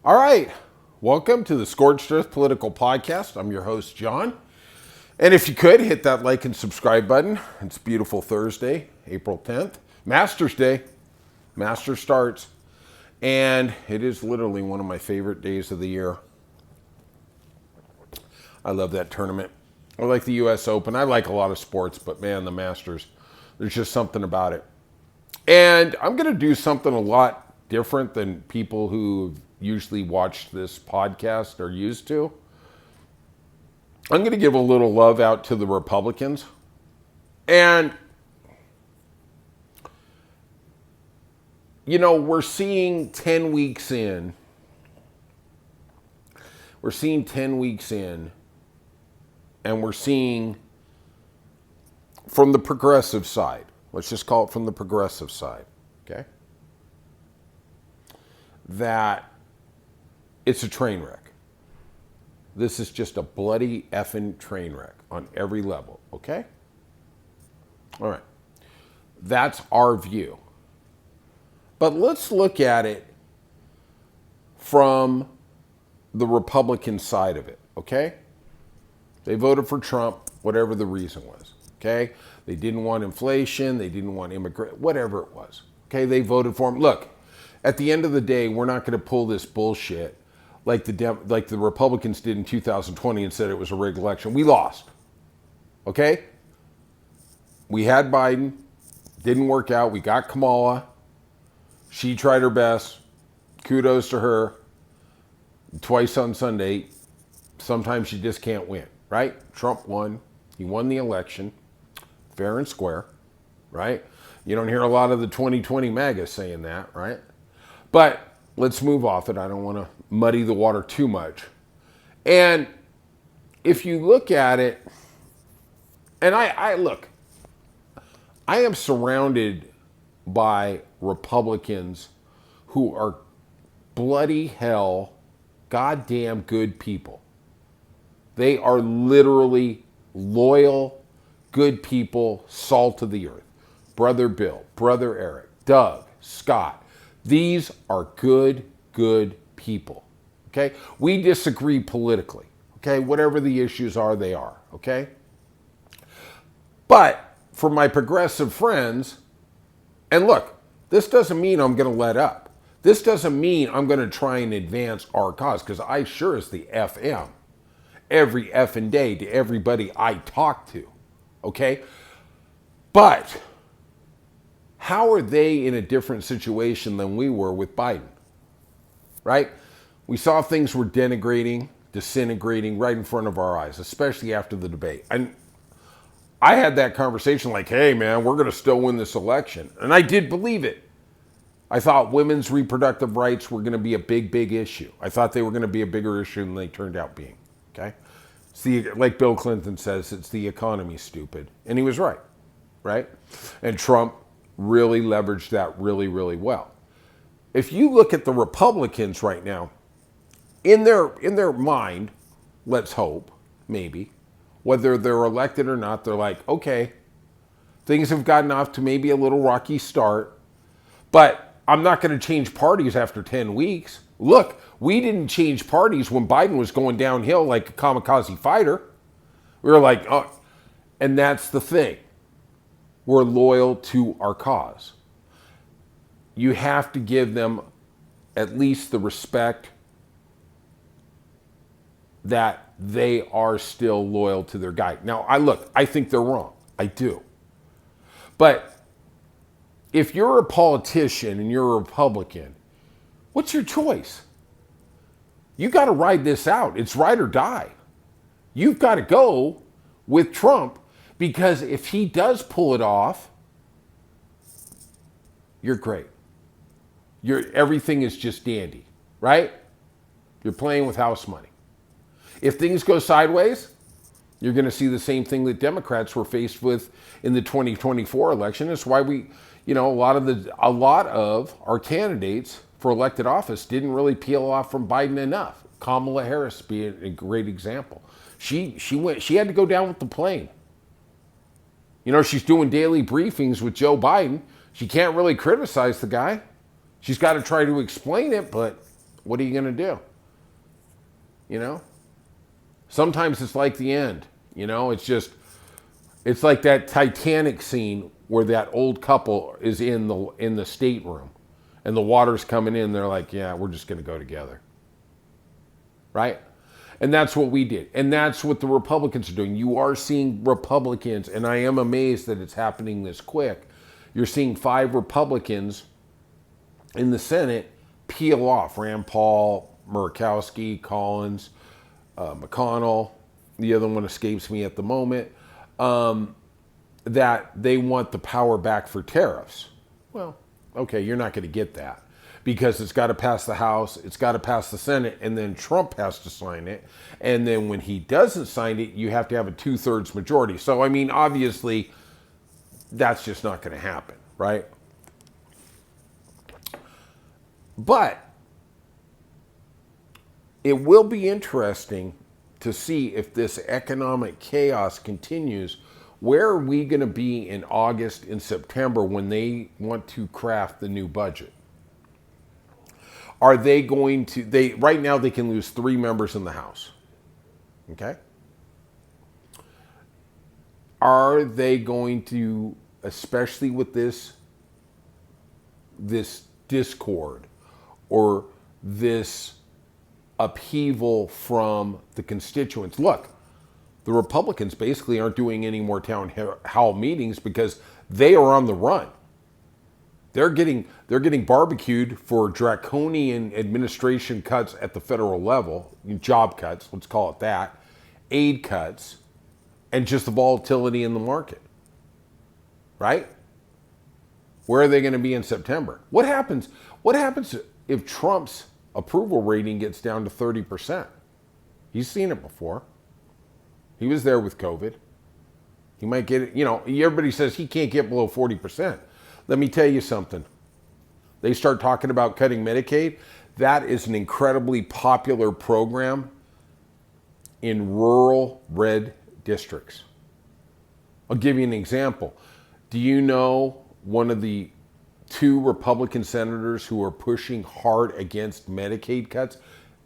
All right. Welcome to the Scorched Earth Political Podcast. I'm your host, John. And if you could, hit that like and subscribe button. It's a beautiful Thursday, April 10th. Masters Day. Masters starts. And it is literally one of my favorite days of the year. I love that tournament. I like the U.S. Open. I like a lot of sports, but man, the Masters, there's just something about it. And I'm going to do something a lot different than people who usually watch this podcast are used to. I'm going to give a little love out to the Republicans. And, you know, we're seeing 10 weeks in. And we're seeing from the progressive side. Let's just call it from the progressive side, okay? That it's a train wreck. This is just a bloody effing train wreck on every level, okay? All right. That's our view. But let's look at it from the Republican side of it, okay? They voted for Trump, whatever the reason was, okay? They didn't want inflation, they didn't want whatever it was, okay? They voted for him. Look, at the end of the day, we're not going to pull this bullshit like the Republicans did in 2020 and said it was a rigged election. We lost, okay? We had Biden, didn't work out. We got Kamala. She tried her best. Kudos to her. Twice on Sunday. Sometimes you just can't win, right? Trump won. He won the election, fair and square, right? You don't hear a lot of the 2020 MAGA saying that, right? But let's move off it. I don't want to muddy the water too much. And if you look at it, and I am surrounded by Republicans who are bloody hell, goddamn good people. They are literally loyal, good people, salt of the earth. Brother Bill, Brother Eric, Doug, Scott. These are good people, okay? We disagree politically, okay? Whatever the issues are, they are, okay? But for my progressive friends, and look, this doesn't mean I'm going to let up. This doesn't mean I'm going to try and advance our cause, because I sure as the FM every effing day to everybody I talk to, okay? But how are they in a different situation than we were with Biden, right? We saw things were denigrating, disintegrating right in front of our eyes, especially after the debate. And I had that conversation like, hey, man, we're going to still win this election. And I did believe it. I thought women's reproductive rights were going to be a big issue. I thought they were going to be a bigger issue than they turned out being, okay? See, like Bill Clinton says, it's the economy, stupid. And he was right? And Trump really leveraged that really well. If you look at the Republicans right now, in their mind, let's hope, maybe, whether they're elected or not, they're like, okay, things have gotten off to maybe a little rocky start, but I'm not going to change parties after 10 weeks. Look, we didn't change parties when Biden was going downhill like a kamikaze fighter. We were like, oh, and that's the thing. We're loyal to our cause. You have to give them at least the respect that they are still loyal to their guy. Now, I think they're wrong. I do. But if you're a politician and you're a Republican, what's your choice? You got to ride this out. It's ride or die. You've got to go with Trump, because if he does pull it off, you're great. Everything is just dandy, right? You're playing with house money. If things go sideways, you're going to see the same thing that Democrats were faced with in the 2024 election. That's why a lot of our candidates for elected office didn't really peel off from Biden enough. Kamala Harris being a great example. She had to go down with the plane. She's doing daily briefings with Joe Biden. She can't really criticize the guy. She's got to try to explain it, but What are you going to do? You know? Sometimes it's like the end. You know, it's like that Titanic scene where that old couple is in the stateroom and the water's coming in. They're like, yeah, we're just going to go together. Right? And that's what we did. And that's what the Republicans are doing. You are seeing Republicans, and I am amazed that it's happening this quick. You're seeing 5 Republicans in the Senate peel off. Rand Paul, Murkowski, Collins, McConnell, the other one escapes me at the moment, that they want the power back for tariffs. Well, okay, you're not going to get that because it's got to pass the House, it's got to pass the Senate, and then Trump has to sign it. And then when he doesn't sign it, you have to have a 2/3 majority. So, I mean, obviously, that's just not going to happen, right? But it will be interesting to see if this economic chaos continues. Where are we going to be in August and September when they want to craft the new budget? Are they going to, right now they can lose 3 members in the House. Okay? Are they going to, especially with this discord or this upheaval from the constituents? Look, the Republicans basically aren't doing any more town hall meetings because they are on the run. They're getting barbecued for draconian administration cuts at the federal level, job cuts, let's call it that, aid cuts, and just the volatility in the market. Right? Where are they going to be in September? What happens if Trump's approval rating gets down to 30%? He's seen it before. He was there with COVID. He might get it, everybody says he can't get below 40%. Let me tell you something. They start talking about cutting Medicaid. That is an incredibly popular program in rural red districts. I'll give you an example. Do you know one of the 2 Republican senators who are pushing hard against Medicaid cuts?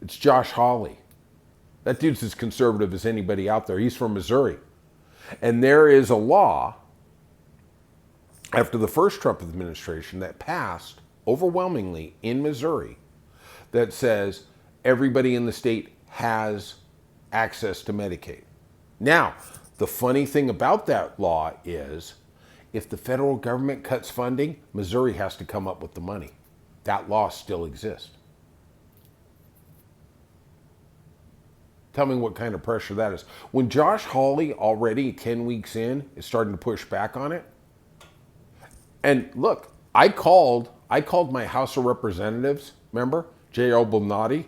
It's Josh Hawley. That dude's as conservative as anybody out there. He's from Missouri. And there is a law after the first Trump administration that passed overwhelmingly in Missouri that says everybody in the state has access to Medicaid. Now, the funny thing about that law is if the federal government cuts funding, Missouri has to come up with the money. That law still exists. Tell me what kind of pressure that is. When Josh Hawley, already 10 weeks in, is starting to push back on it. And look, I called my House of Representatives member, J.O. Belnati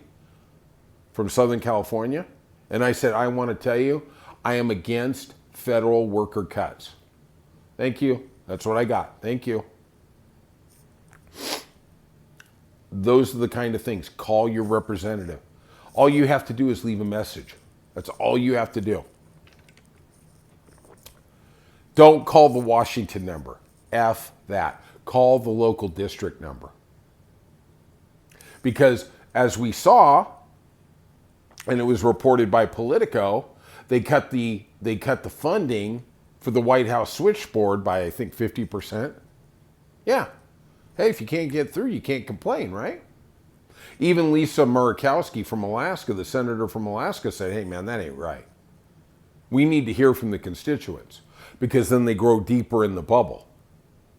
from Southern California, and I said, I want to tell you, I am against federal worker cuts. Thank you. That's what I got. Thank you. Those are the kind of things. Call your representative. All you have to do is leave a message. That's all you have to do. Don't call the Washington number. F that. Call the local district number. Because as we saw, and it was reported by Politico, they cut the funding for the White House switchboard by, I think, 50%. Yeah. Hey, if you can't get through, you can't complain, right? Even Lisa Murkowski from Alaska, the senator from Alaska, said, hey, man, that ain't right. We need to hear from the constituents because then they grow deeper in the bubble,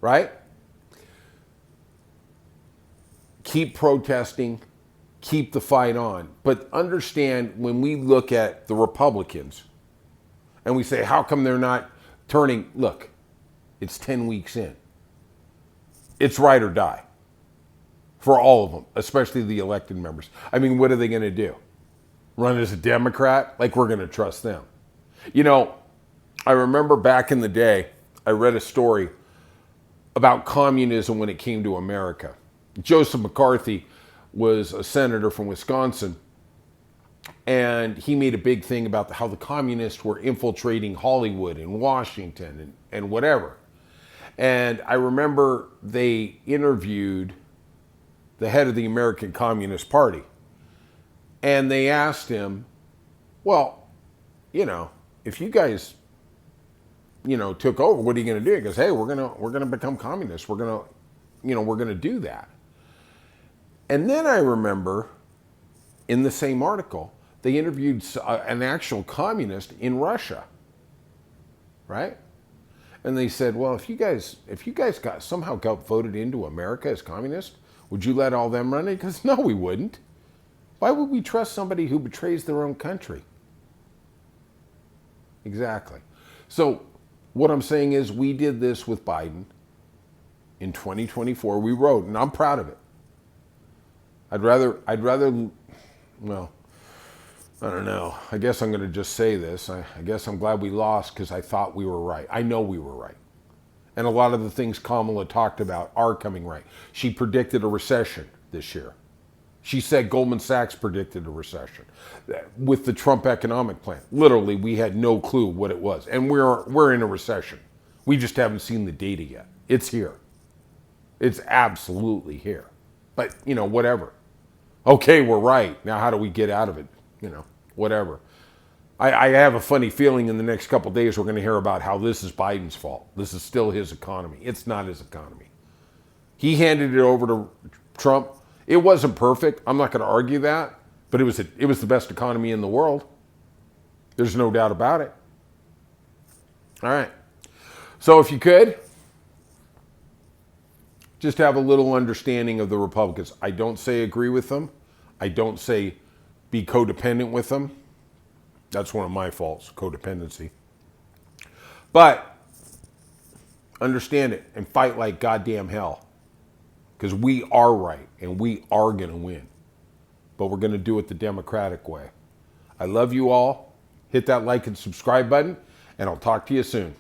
right? Keep protesting, keep the fight on. But understand when we look at the Republicans and we say, how come they're not turning? Look, it's 10 weeks in. It's ride or die for all of them, especially the elected members. I mean, what are they going to do? Run as a Democrat? Like we're going to trust them. I remember back in the day, I read a story about communism when it came to America. Joseph McCarthy was a senator from Wisconsin, and he made a big thing about how the communists were infiltrating Hollywood and Washington and whatever. And I remember they interviewed the head of the American Communist Party, And they asked him, well, if you guys, took over, what are you going to do? He goes, hey, we're going to become communists. We're going to, we're going to do that. And then I remember in the same article, they interviewed an actual communist in Russia, right? And they said, well, if you guys somehow got voted into America as communist, would you let all them run it? He goes, no, we wouldn't. Why would we trust somebody who betrays their own country? Exactly. So what I'm saying is we did this with Biden in 2024. We wrote, and I'm proud of it. I'd rather, well, I don't know. I guess I'm going to just say this. I guess I'm glad we lost because I thought we were right. I know we were right. And a lot of the things Kamala talked about are coming right. She predicted a recession this year. She said Goldman Sachs predicted a recession with the Trump economic plan. Literally, we had no clue what it was. And we're in a recession. We just haven't seen the data yet. It's here. It's absolutely here. But, whatever. Okay, we're right. Now, how do we get out of it? Whatever. I have a funny feeling in the next couple of days we're going to hear about how this is Biden's fault. This is still his economy. It's not his economy. He handed it over to Trump. It wasn't perfect. I'm not going to argue that, but it was the best economy in the world. There's no doubt about it. All right. So if you could, just have a little understanding of the Republicans. I don't say agree with them. I don't say be codependent with them. That's one of my faults, codependency. But understand it and fight like goddamn hell. Because we are right and we are going to win. But we're going to do it the Democratic way. I love you all. Hit that like and subscribe button, and I'll talk to you soon.